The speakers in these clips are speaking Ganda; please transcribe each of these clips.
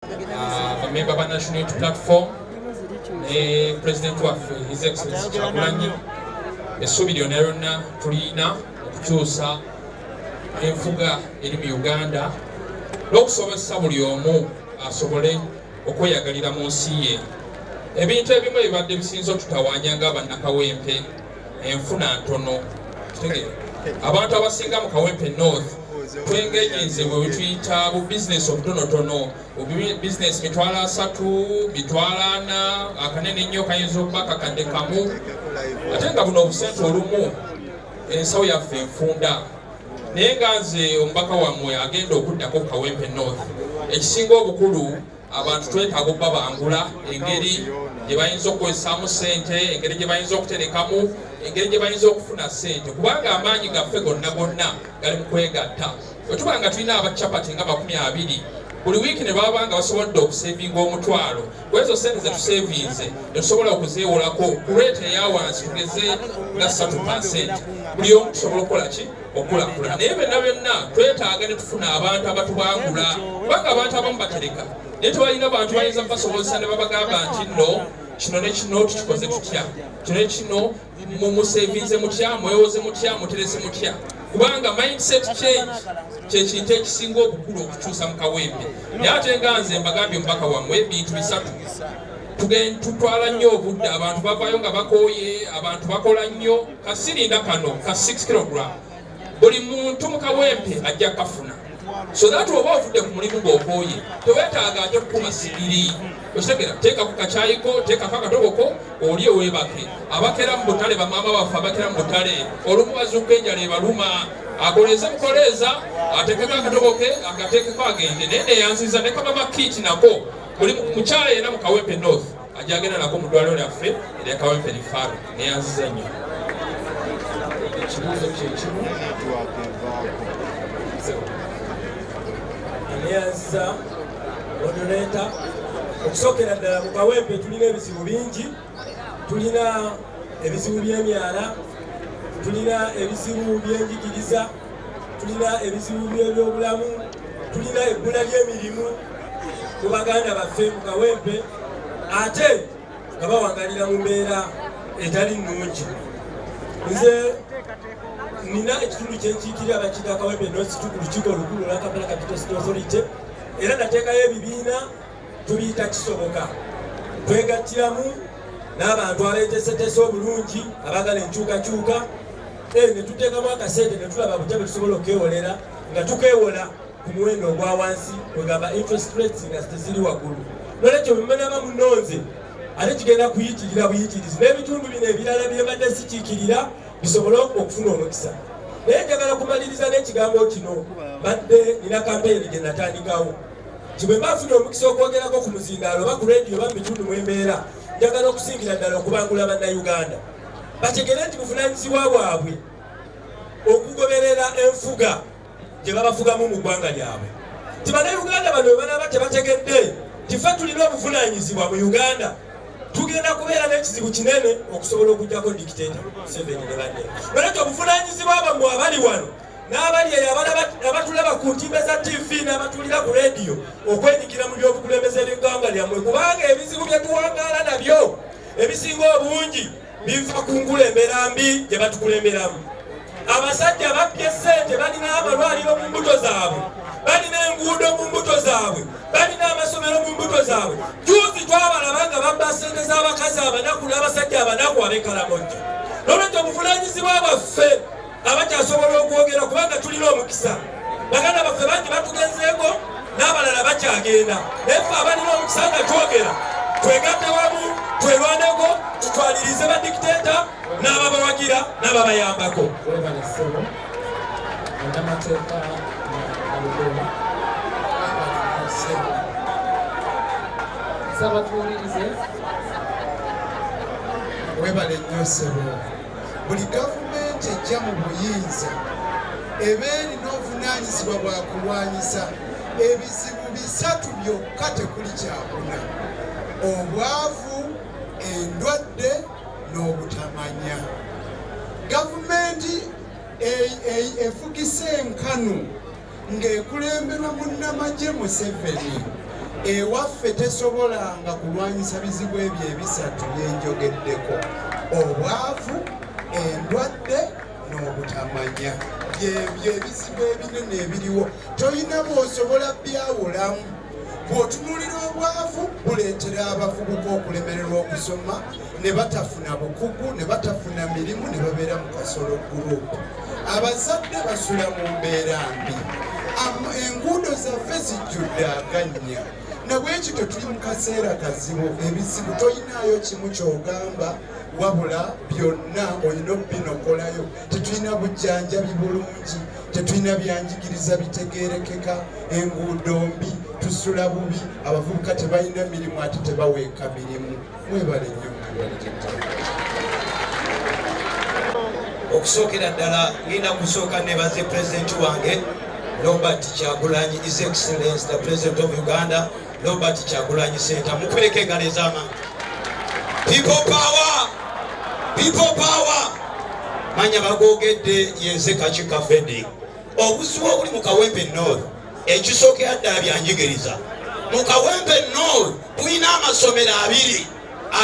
member of National Unity Platform, President of His Excellency Kyagulanyi, essuubi lyonna lyonna tulina okukyusa enfuga eri mu Uganda n'okusobozesa buli omu asobole okweyagalira mu nsi ye. Ebintu ebimu ebibadde bisinza otutawaanya ng'abannakawempe enfuna ntono. Abantu abasinga mu Kawempe North twengenyeze bwe tuyita bu business obutonotono, business mitwala 3, mitwala 4, akanene nnyo kayinza okuba kakadde kamu, ate nga buno obusente olumu ensawo yaffe enfunda. Naye nga nze omubaka wammwe agenda okuddako ku Kawempe North, ekisinga obukulu abantu twetaaga okuba bangula engeri gye bayinza okukozesaamu ssente, engeri gye bayinza okuterekamu, engeri gye bayinza okufuna ssente, kubanga amaanyi gaffe gonna gonna gali mu kwegatta. Bwe tuba nga tulina abacapati nga 20 buli wiiki ne baba nga basobodde okusevinga omutwalo, kwezo ssente ze tusevinze ne tusobola okuzeewolako ku rate eya wansi tugeze nga 3%. Buli omu tusobola okukola ki? Okulakulana. Naye byonna byonna twetaaga ne tufuna abantu abatubangula, kubanga abantu abamu batereka naye tebalina bantu bayinza basobozesa ne babagamba nti nno kino ne kino tukikoze tutya, kino ne kino mumusevinze mutya, mwewoze mutya, muterese mutya, kubanga mindset change kyekintu ekisinga obukulu okukyusa mu Kawempe. Naye ate nga nze mbagambye omubaka wammwe ebintu bisatu tutwala nnyo obudde, abantu bavaayo nga bakooye, abantu bakola nnyo. Kasirinda kano ka 6 kg buli muntu mu Kawempe ajja kafuna, so that oba ovudde ku mulimu ng'okooye tewetaaga ate kukuma sigiri. Okitegera, teeka ku kakyayiko, teekako akatoboko olye weebake. Abakera mu butale, bamaama baffe abakera mu butale olumu bazuuka enjala ebaluma, akoleze bukoleeza, ateekeko akatoboke, agateekeko agende. Naye neyanziza ne kamama kiti nako buli mukyala yenna mu Kawempe North ajja agenda nako mu ddwaliro lyaffe erya Kawempe Referral. Neyanziza nnyo. Ekibuuzo kyekimu neyanziza moderator. Okusookera ddala mu Kawempe tulina ebizibu bingi. Tulina ebizibu by'emyala, tulina ebizibu by'enjigiriza, tulina ebizibu by'ebyobulamu, tulina ebbula ly'emirimu mu baganda baffe mu Kawempe, ate nga bawangalira mu mbeera etali nnungi. Nze nina ekitundu kyenkiikirira abakika Kawempe North ku lukiiko olukulu olwa Kampala Capital City Authority, era nateekayo ebibiina tubiyita Kisoboka. Twegattiramu n'abantu abeeteeseteese obulungi abaagala enkyukakyuka, ne tuteekamu akasente ne tulaba butya bwe tusobola okwewolera nga tukeewola ku muwendo ogwa wansi, kwegamba interest rates nga teziri waggulu. Nolwekyo bwe mmanaba munonze ate kigenda kuyitirira buyitirizi, n'ebitundu bino ebirala bye mbadde sikiikirira bisobole okufuna omukisa. Naye njagala kumaliriza n'ekigambo kino, badde nina kampeyini gye natandikawo. Bwe mbafuna omukisa okwogerako ku muzindaalo oba ku rediyo oba mu bitundu mwe mbeera, njagala okusingira ddala okubangula bannayuganda bategere nti buvunaanyizibwa bwabwe okugoberera enfuga gye babafugamu mu ggwanga lyabwe. Ti bannayuganda bano banaba tebategedde ti ffe tulina obuvunaanyizibwa mu Uganda, tugenda kubeera n'ekizibu kinene okusobola okugjako dikiteeta Museveni ne banne. Nolwekyo obuvunaanyizibwa bwammwe abali wano n'abali eyo abatulaba ku ntimbe za TV n'abatulira ku rediyo okwenyikira mu by'obukulembeze by'eggwanga lyammwe, kubanga ebizibu bye tuwangaala nabyo ebisinga obungi biva ku nkulembera mbi gye batukulemberamu. Abasajja babbye ssente, balina amalwaliro mu mbuto zaabwe, balina enguudo mu mbuto zaabwe, balina amasomero mu mbuto zaabwe. Juuzi twabalaba nga babba ssente z'abakazi abanaku n'abasajja abanaku ab'Ekalamoja. Nolwekyo obuvunaanyizibwa bwaffe abakyasobola okwogera kubanga tulina omukisa. Baganda baffe bangi batugenzeeko n'abalala bakyagenda, naye ffe abalina omukisa nga twogera twegatte wamu, twerwaneko, tutwalirize badikiteeta n'ababawagira n'ababayambako. Webale nnyo ssebo. Buli gavumenti ejja mu buyinza eba erina obuvunaanyizibwa bwa kulwanyisa ebizibu 3 byokka tekuli kyakuna: obwavu, endwadde n'obutamanya. Gavumenti efugisa enkanu ng'ekulemberwa munnamagye Museveni ewaffe tesobolanga kulwanyisa bizibu ebyo ebisatu byenjogeddeko: obwavu, endwadde n'obutamanya. Byebyo ebizibu ebinene ebiriwo, toyina bw'osobola byawulamu. Bw'otunuulira obwavu buleetera abavubuka okulemererwa okusoma, ne batafuna bukugu, ne batafuna mirimu, ne babeera mu kasolo gurupu. Abazadde basula mu mbeera mbi. Enguudo zaffe zijjudde agannya. Nabwekityo tuli mu kaseera kazibu, ebizibu toyinaayo kimu ky'ogamba, wabula byonna olina obinokolayo. Tetulina bujjanjabi bulungi, tetulina byanjigiriza bitegeerekeka, enguudo mbi, tusula bubi, abavubuka tebalina mirimu ate tebaweeka mirimu. Mwebale nnyo okusookera ddala ngenda kusooka nebaze pulezidenti wange Robert Kyagulanyi, His Excellency the President of Uganda, Robert Kyagulanyi Center. Mupereke engalo ez'amaanyi. People power! People power! Manya bagogedde yenze Kachika Fedi. Obuzibu obuli mu Kawempe North, ekisookera ddala byanjigiriza. Mu Kawempe North tulina amasomero 2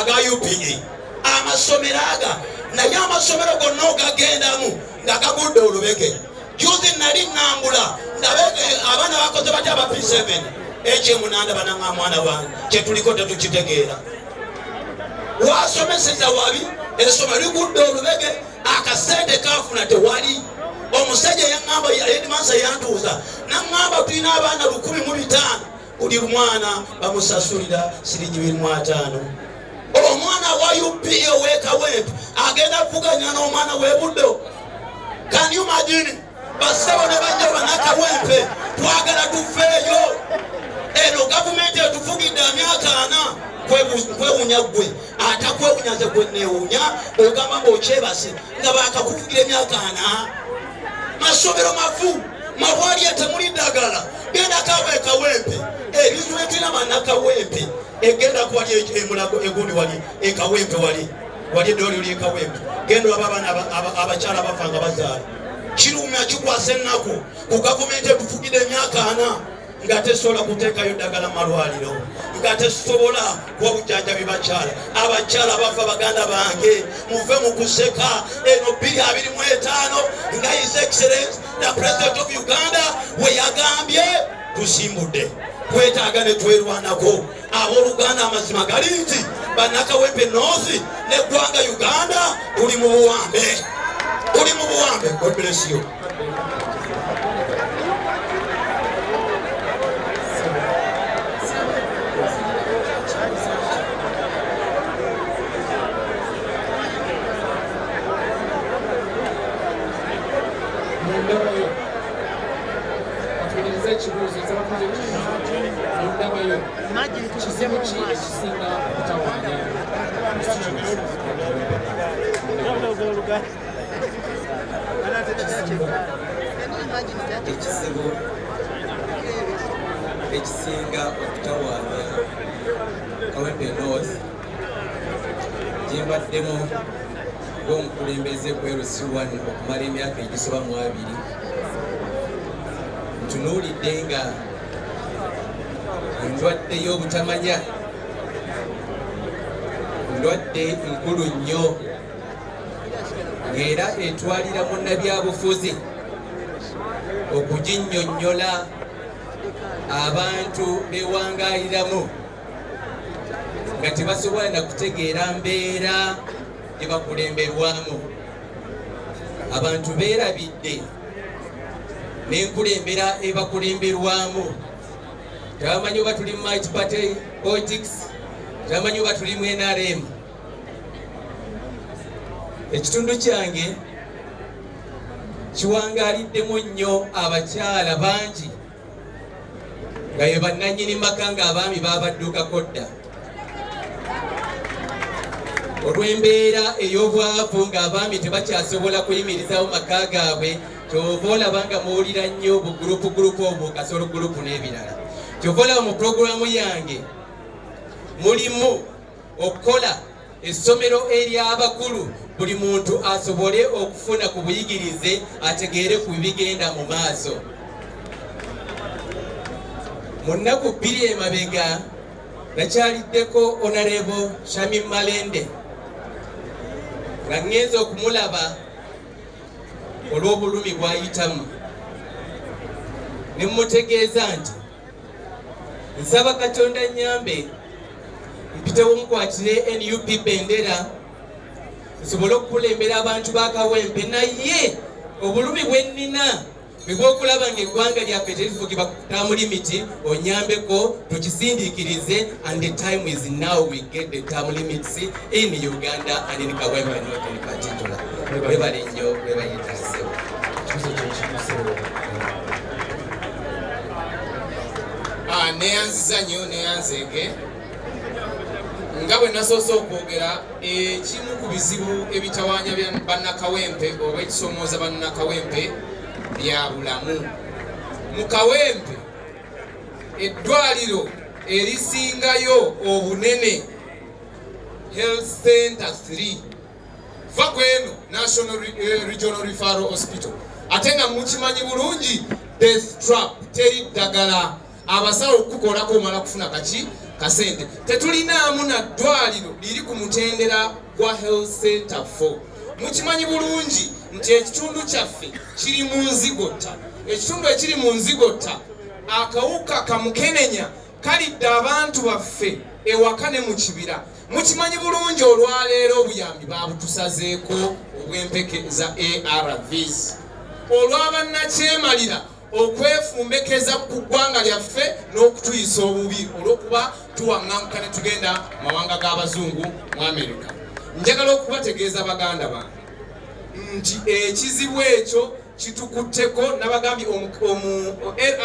aga UPE. Amasomero aga naye amasomero gonna ogagendamu nga gagudde olubege. Juzi nali nambula ndabege abaana bakoze batya aba P7 ekyemunanda bananga mwana wange kyetuliko tetukitegeera. Wasomeseza wabi essomero ligudde olubege, akasente kafuna tewali. Omusajja yaŋŋamba Headmaster yantuuza naŋŋamba tulina abaana 1,500 buli mwana bamusasulira $5,500. Omwana wa UPE ow'Ekawempe agenda kuvuganya n'omwana w'Ebuddo. Can you imagine? Basabo ne bajja bannakawempe twagala tufeeyo. Eno gavumenti etufugidde emyaka 4 kwewunya gwe atakwewunya ze gwe neewunya ogamba ng'okyebase nga baakakuvugira emyaka 4. Masomero mafu mabwali temuli ddagala. Genda Kawempe ebizibu etulina bannakawempe egenda kwali emulago egundi wali Ekawempe wali eddwaliro ly'Ekawempe. Genda aba abaana abakyala bafa nga bazaala. Kirumya kikwasa ennaku ku gavumenti etufugidde emyaka 4 nga tesobola kuteekayo ddagala malwaliro, nga tesobola kuwa bujjanjabi bakyala. Abakyala bafa baganda bange, muve mu kuseka. Eno 2025 nga His Excellency the President of Uganda we yagambye tusimbudde. Twetaaga ne twerwanako. Abooluganda amazima gali nti bannakawempe North n'eggwanga Uganda tuli mu buwambe. Tuli mu buwambe. God bless you. Ekisinga okutawaanya Kawempe North gyembaddemu ng'omukulembeze kwerusiwan okumala emyaka egisoba mu 2. Ntunuulidde nga endwadde y'obutamanya ndwadde nkulu nnyo ng'era etwalira munnabyabufuzi okuginnyonnyola abantu bewangaaliramu nga tebasobola na kutegeera mbeera gye bakulemberwamu. Abantu beerabidde n'enkulembera ebakulemberwamu. Tebamanyi oba tuli mu multi-party politics, tebamanyi oba tuli mu NRM. Ekitundu kyange kiwangaaliddemu nnyo abakyala bangi nga ye bannannyini maka ng'abaami baabadduukako dda olw'embeera ey'obwavu ng'abaami tebakyasobola kuyimirizawo maka gaabwe. Kyova olaba nga muwulira nnyo bugurupu obwo kasolo gurupu n'ebirala. Kyova olaba mu pulogulaamu yange mulimu okukola essomero ery'abakulu, buli muntu asobole okufuna ku buyigirize ategeere ku bigenda mu maaso. Munaku 2 emabega nakyaliddeko Honorable Shamim Malende nga ngenza okumulaba olw'obulumi bw'ayitamu ne mmutegeeza nti nsaba Katonda nnyambe mpitewo nkwatire NUP bendera nsobole okukulembera abantu ba Kawempe, naye obulumi bwe nnina bw'okulaba ng'eggwanga lyaffe terifugibwa term limit onyambeko tukisindiikirize, and the time is now we get the term limits in Uganda and in Kawempe not in particular. Webale nnyo webayitasewo. Neyanziza nnyo neyanzeege nga bwe nasoose okwogera ekimu ku bizibu ebitawaanya bannakawempe oba ekisomooza bannakawempe bya bulamu. Mu Kawempe eddwaliro erisingayo obunene Health Center 3 va kweno National Regional Referral Hospital, ate nga mukimanyi bulungi death trap, teri ddagala abasawo okukolako omala kufuna kaki kasente. Tetulinaamu na ddwaliro liri ku mutendera gwa Health Center 4. Mukimanyi bulungi nti ekitundu kyaffe kiri mu nzigotta. Ekitundu ekiri mu nzigotta akawuka kamukenenya kalidde abantu baffe ewaka ne mu kibira. Mukimanyi bulungi olwaleero obuyambi babutusazeeko obw'empeke za ARVs olw'abannakyemalira okwefumbekeza ku ggwanga lyaffe n'okutuyisa obubi olw'okuba tuwaŋŋanguka ne tugenda mawanga g'abazungu mu America. Njagala okubategeeza baganda bange nti ekizibu ekyo kitukutteko nabagambye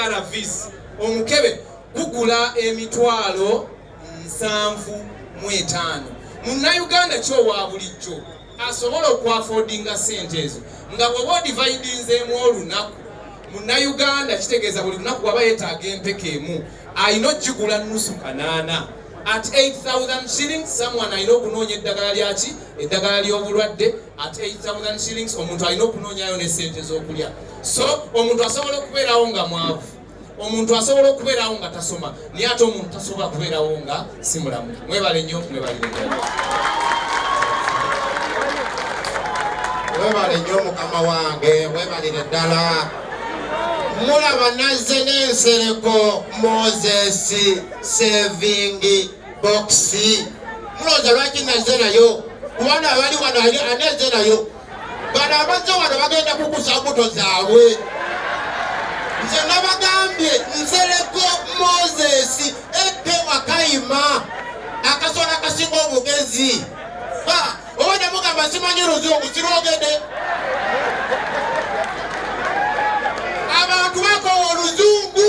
ARVs omukebe gugula emitwalo 75. Munnayuganda kyowa bulijjo asobola okwafoodinga sente ezo nga bw'oba odividinzeemu olunaku. Munnayuganda kitegeeza buli lunaku waba yeetaaga empeke emu ayina ogigula nnusu 8 at 8,000 shillings. Someone ayina okunoonya eddagala lyaki eddagala ly'obulwadde at 8,000 shillings. Omuntu ayina okunoonyayo ne sente z'okulya. So omuntu asobola okubeerawo nga mwavu, omuntu asobola okubeerawo nga tasoma, naye ate omuntu tasobola kubeerawo nga si mulamu. Mwebale nnyo, mwebalire nnyo. Webale nnyo mukama wange, webalire ddala. Mulaba nazze n'ensereko Moses saving box. Mulowooza lwaki nazze nayo? Kubanga abali wano anezze nayo. Bano abazze wano bagenda kukusa mbuto zaabwe. Nze nabagambye nsereko Moses ette wakayima akasola akasinga obugezi. Oba ne mugamba simanyi luzungu sirwogedde. Abantu bakowa oluzungu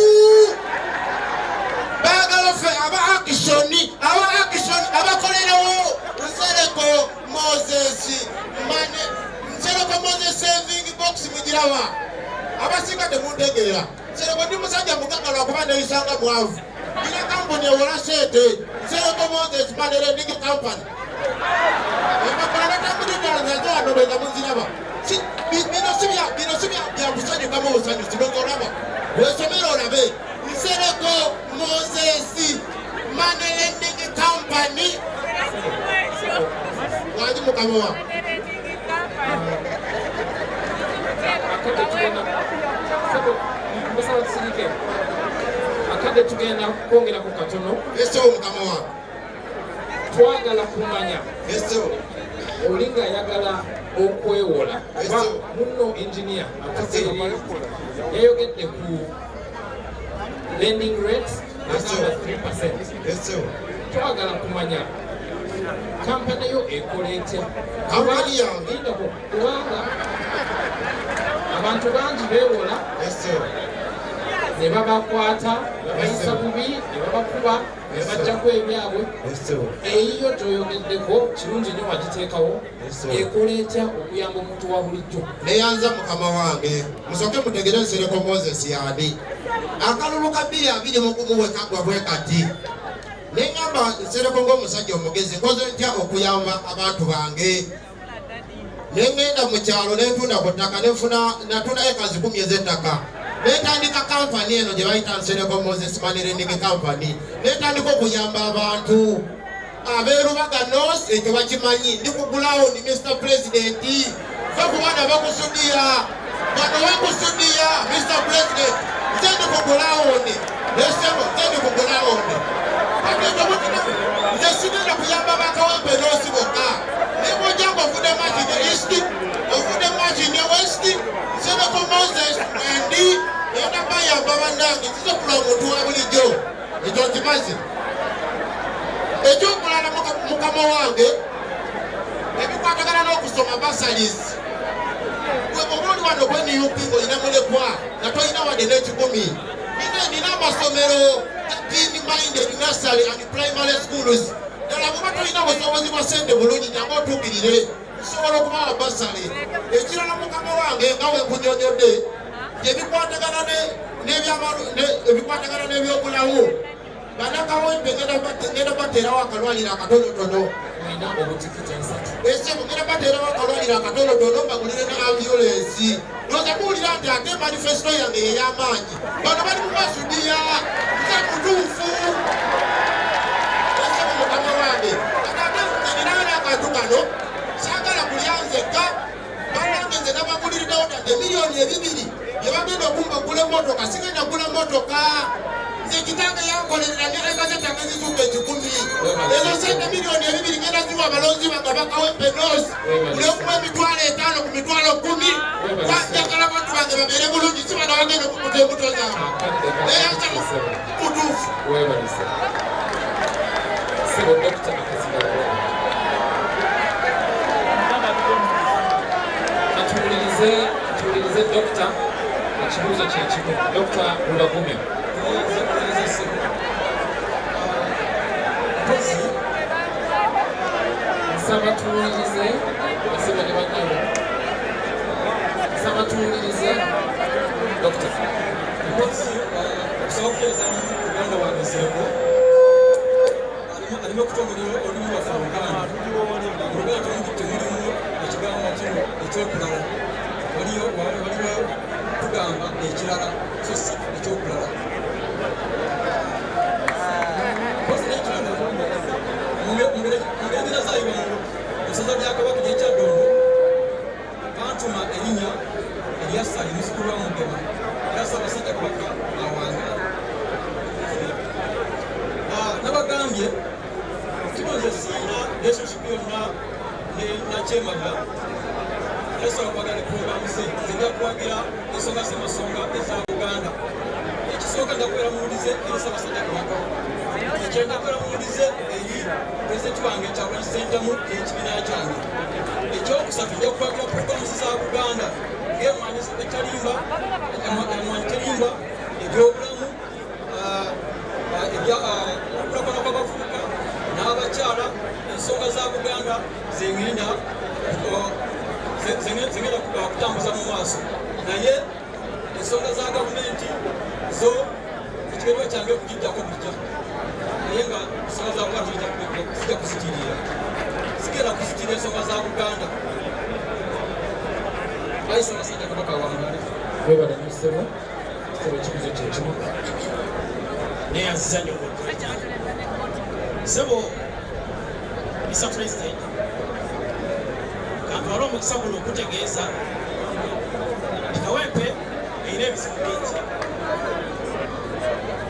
baagala ffe aba-akishoni abakolerawo. Nsereko Moses nsereko Moses saving box mugiraba. Abasinga temuntegeera. Nsereko ndi musajja mugagga lwakuba neyisanga mwavu. Nina kampuni ewola sente. Nsereko Moses money lending company. Ebakola batambulidala nazo wano bweza muziraba. Bino si bya kusanyukamu obusanyu sinozolaba. Wesomera olabe. Nsereko Moses money lending company. Wangi mukama wa. Akade tugenda kwongera ku katono. Yesu mukama wa. Twagala kumanya Yesu olinga ayagala okwewola kuba muno engineer yayogedde ku lending rates agamba 3%. Yesu Twagala kumanya kampani yo ekola etya. kampani yange. Kubanga abantu bangi beewola Yesu ne babakwata bayisa bubi ne babakuba ne bajjako ebyabwe. Eyiyo toyogeddeko kirungi nnyo wagiteekawo ekola etya okuyamba omuntu wa bulijjo. neyanza mukama wange musooke mutegere nsereko Moses yandi akalulu ka 220 kagwa bwe kati. Neŋŋamba nsereko ng'omusajja omugezi nkoze ntya okuyamba abantu bange. Neŋŋenda mu kyalo netunda ku ttaka natunda eka 10 ez'ettaka netandika kampani eno gye bayita Nsereko Moses Money Lending Company netandika okuyamba abantu abeerubaga North ekyo bakimanyi ndi ku ground Mr. President fe kubana bakusudiya bano bakusudiya Mr. President nzendi ku ground nesebo nzendi ku ground nze sigenda kuyamba bakawempe North bokka nebojjangu ovude machine East ovude machine West Nsereko Moses endi yona bayamba bannange kisobola omuntu wa bulijjo ekyo nkimazi ekyokulala mukama wange ebikwatagana n'okusoma basalis gwe oba oli wano kweniyupinga olina mulekwa nga tolina wadde n'ekikumi nina amasomero teen minded nursery and primary schools ddala bweba tolina busobozi bwa sente bulungi nyange otuukirire nsobola okubawa basale ekirala mukama wange nga wenkunyonyodde ebikwatagana n'ebyobulawo banakawempe ngenda bateerawo akalwaliro akatonotono ese mugenda bateerawo akalwaliro akatonotono mbagulire ne ambulensi noza kuwulira nti ate manifesito yange yey'amaanyi bano bali mumasudiya nze mutuufu ese mumukama wange ate ninayo n'akantu kano saagala kulya nzekka banange nze nabagulirirewo tadde miliyoni 2 yebagenda okumba ogula emotoka sigenda gula motoka kitange yankolerera ngezeta ngezisuka 10 ezo sente miliyoni 2 ngenda ziwa abalonzi bange bakawempe North kulekuwa emitwalo 5 ku mitwalo 10 kwajagala abantu bange babeere bulungi si bana bagenda okukuta embuto zaabwe eyasa mutuufu atuulirize dokita ekibuuzo kyekimu Dr. Rubagumya Sabatuulirize basebe ne banyabo sabatuulirize Dr. okusobokereza muganda wange Nsereko alina okutongolera olulimi lwaffe Oluganda temulimu ekigambo kino ekyokulala waliwo tugamba ekirala so si ekyokulala mungeri zayiwa musaza lya Kabaka gy'ekyaddondo bantuma erinnya erya Sali muzzukulu wa Mugema era Ssaabasajja Kabaka awangaala nabagambye kino nze siina relationship yonna ne Nakyemaga esobola kwagala ne puroguramu ze nzija kuwagira ensonga z'amasonga eza Buganda ekisooka ndakubeera muwulize eri Ssaabasajja Kabaka ekyenda kubeera muwulize eri pulezidenti wange Kyagulanyi Ssentamu n'ekibiina kyange ekyokusatu nja kuwagira puroguramu za Buganda ng'emmwanyi etalimba ebyobulamu okulakulana kw'abavubuka n'abakyala ensonga za Buganda zengenda kutambuza mu maaso naye ensonga za gavumenti zo ekigerwa kyange okugijjako bijja naye nga ensonga za Buganda zijja kuzitirira zigenda kuzitirira ensonga za Buganda ayi Ssaabasajja Kabaka wangale webala Nsereko ekibuuzo kyekimu naye azizanyo sebo Mr. President kantwala omukisa guno okutegeeza Kawempe erina ebizibu bingi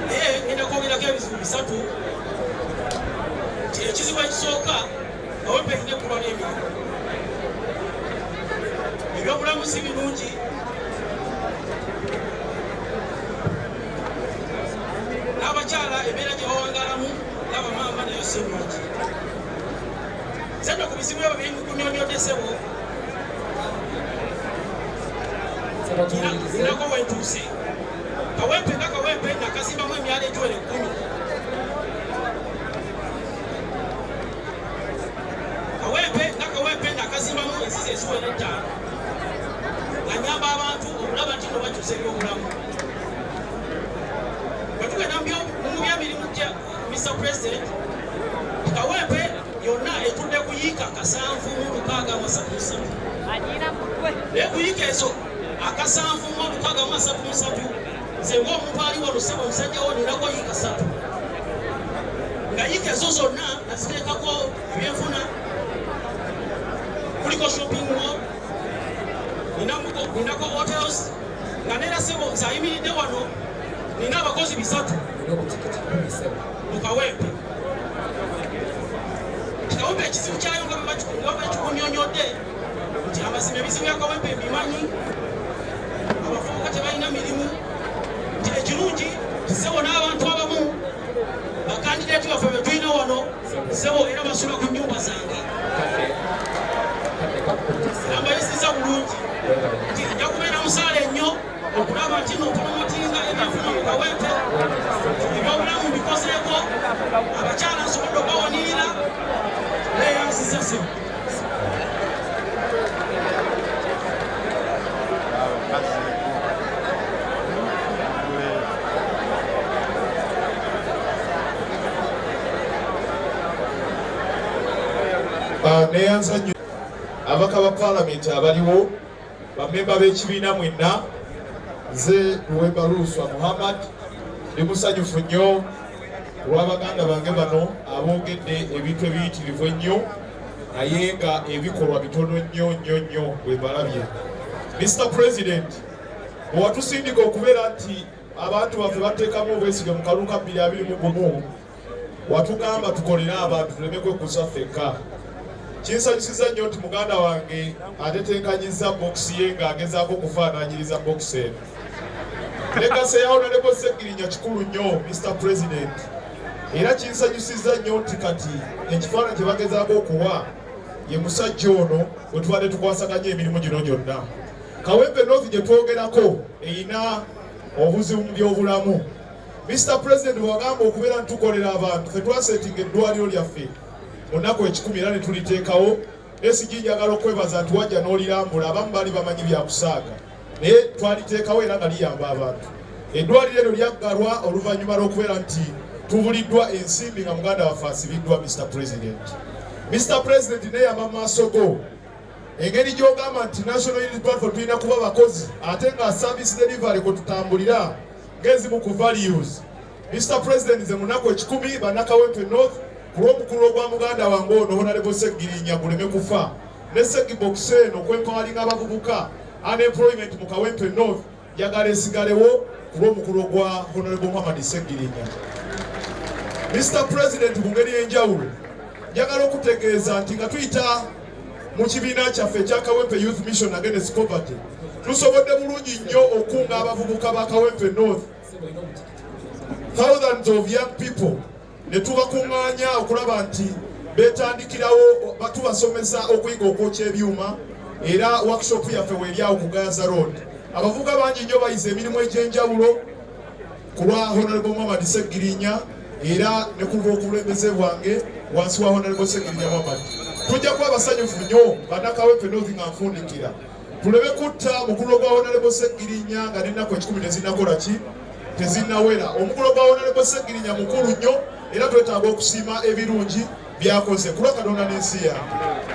naye ngenda kwogerako ebizibu 3 nti ekizibu ekisooka Kawempe erina ekulwa n'emirimu ebyobulamu si birungi n'abakyala embeera gye bawangalamu n'abamaama nayo si nnungi zedda ku bizibu ebyo byenkunyonyodde sebo nako wentuuse Kawempe nga Kawempe nakazimbamu emyala egiwera 10 Kawempe nga Kawempe nakazimbamu enzizi eziwera 5 nganyamba abantu okulaba nti no bakyusa ebyobulamu bwetugenda mu byamirimu gya Mr. President Kawempe yonna etudde kuyiika 7,633 naye kuyiika ezo 7,633 nze ng'omuntu ali wano ssebo omusajja wo ninako yiika 3 nga yiika ezo zonna naziteekako ebyenfuna kuliko shopping mall ninako hotels nga neera ssebo nze ayimiridde wano nina abakozi 3 mu Kawempe. Kawempe ekizibu kyayo nga bakikunyonyodde nti amazima ebizibu bya Kawempe bimanyi, abavubuka tebalina mirimu, nti ekirungi ssebo n'abantu abamu bakandideeti baffe be tulina wano ssebo era basula ku nnyumba zange. Ambayisiza bulungi nti nja kubeera musaala ennyo okulaba nti nopromotinga ebyafuna mu Kawempe, ebyobulamu bikozeeko, abakyala nsobodde okubawanirira neyansiza ssebo. Neyanza nnyo abaka ba palamenti abaliwo, bamemba b'ekibiina mwenna, nze Luwemba Luswa Muhammad ndi musanyufu nnyo olw'abaganda bange bano aboogedde ebintu ebiyitirivu ennyo naye nga ebikolwa bitono nnyo bwe balabye. Mr. President, bwe watusindika okubeera nti abantu baffe bateekamu obwesige mu kalulu ka 2021 watugamba tukolere abantu tuleme kwekuusa ffekka. Kinsanyusiza nnyo nti muganda wange ateteekanyiza bokisi ye ng'agezaako okufaanaanyiriza bokisi eno. Legasi ya Honorable Sseggirinya kikulu nnyo, Mr. President, era kinsanyusiza nnyo nti kati ekifaananyi kye bagezaako okuwa ye musajja ono bwe tubadde tukwasaganya emirimu gino gyonna. Kawempe North gye twogerako erina obuzibu mu byobulamu. Mr. President, bw'agamba okubeera nti tukolera abantu, ffe twaseetinga eddwaliro lyaffe mu nnaku 10 era ne tuliteekawo. Esigi njagala okwebaza nti wajja n'olirambula, abamu bali bamanyi byakusaaga naye twaliteekawo era nga liyamba abantu. Eddwaliro eryo lyaggalwa oluvannyuma lw'okubeera nti tubuliddwa ensimbi nga muganda waffe asibiddwa. Mr. President, Mr. President, neyamba mu maaso go engeri gy'ogamba nti National Unity Platform tulina kuba bakozi ate nga service delivery kwe tutambulira ng'ezimu ku values. Mr. President, nze mu nnaku 10 bannakawempe North ku lw'omukulu ogwa muganda wange ono Honorable Sseggirinya guleme kufa ne Seggibokisi eno okwempawalinga abavubuka unemployment mu Kawempe North njagala esigalewo ku lw'omukulu ogwa Honorable Muhammad Sseggirinya. Mr. President, mu ngeri y'enjawulo njagala okutegeeza nti nga tuyita mu kibiina kyaffe ekya Kawempe Youth Mission Against Poverty tusobodde bulungi nnyo okunga abavubuka ba Kawempe North, thousands of young people, ne tubakuŋŋaanya okulaba nti beetandikirawo batubasomesa okuyiga okwokya ebyuma, era workshop yaffe weeryawo ku Gaza Road. Abavubuka bangi nnyo bayize emirimu egy'enjawulo ku lwa Honorable Muhammad Sseggirinya era ne ku lw'okulembeze bwange wansi wa Honorable Sseggirinya Muhammad. Tujja kuba basanyufu nnyo bannakawempe North nga nfundikira tuleme kutta mukulu gwa Honorable Sseggirinya nga n'ennaku 10 tezinnakola ki tezinnawera. Omukulu gwa Honorable Sseggirinya mukulu nnyo era twetaaga okusiima ebirungi byakoze ku lwa Katonda n'ensi yange.